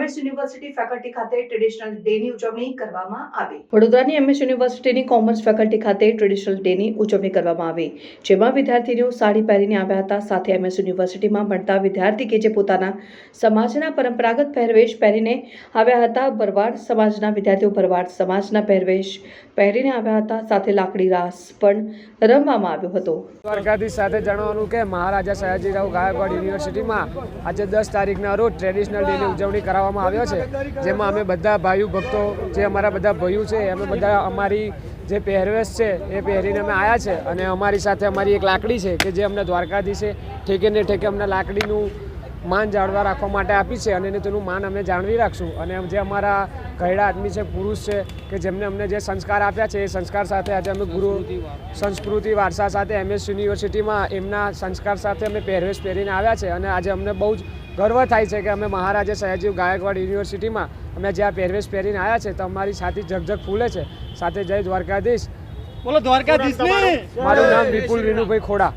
MS university faculty ખાતે traditional ડેની ઉજવણી કરવામાં આવી। વડોદરાની MS યુનિવર્સિટીની કોમર્સ ફેકલ્ટી ખાતે ટ્રેડિશનલ ડેની ઉજવણી કરવામાં આવી, જેમાં વિદ્યાર્થીઓ સાડી પહેરીને આવ્યા હતા। સાથે MS યુનિવર્સિટીમાં ભણતા વિદ્યાર્થી કે જે પોતાના સમાજના પરંપરાગત પહેરવેશ પહેરીને આવ્યા હતા। ભરવાડ સમાજના વિદ્યાર્થીઓ ભરવાડ સમાજના પહેરવેશ પહેરીને આવ્યા હતા। સાથે લાકડી રાસ પણ રમવામાં આવ્યો હતો। દ્વારકાધીશ સાથે જણાવવાનું કે મહારાજા સયાજીરાવ ગાયકવાડ યુનિવર્સિટીમાં આજે 10 તારીખના રોજ ટ્રેડિશનલ ડેની ઉજવણી કરવામાં આવ્યો છે, જેમાં અમે બધા ભાઈઓ ભક્તો જે અમારા બધા ભાઈઓ છે અમે બધા અમારી જે પહેરવેશ છે એ પહેરીને અમે આવ્યા છે અને અમારી સાથે અમારી એક લાકડી છે કે જે અમને દ્વારકાધીશે ઠેકે ને ઠેકે અમને લાકડીનું માન જાળવા રાખવા માટે આપી છે અને તેનું માન અમે જાળવી રાખશું। અને જે અમારા ઘરડા આદમી છે, પુરુષ છે કે જેમને અમને જે સંસ્કાર આપ્યા છે એ સંસ્કાર સાથે આજે અમે ગુરુ સંસ્કૃતિ વારસા સાથે MS યુનિવર્સિટીમાં એમના સંસ્કાર સાથે અમે પહેરવેશ પહેરીને આવ્યા છે અને આજે અમને બહુ જ ગર્વ થાય છે કે અમે મહારાજા સયાજી ગાયકવાડ યુનિવર્સિટીમાં અમે જે આ પહેરવેશ પહેરીને આવ્યા છે તો અમારી છાતી ઝગઝગ ફૂલે છે। સાથે જય દ્વારકાધીશ, બોલો દ્વારકાધીશ। મારું નામ વિપુલ વિનુભાઈ ખોડા।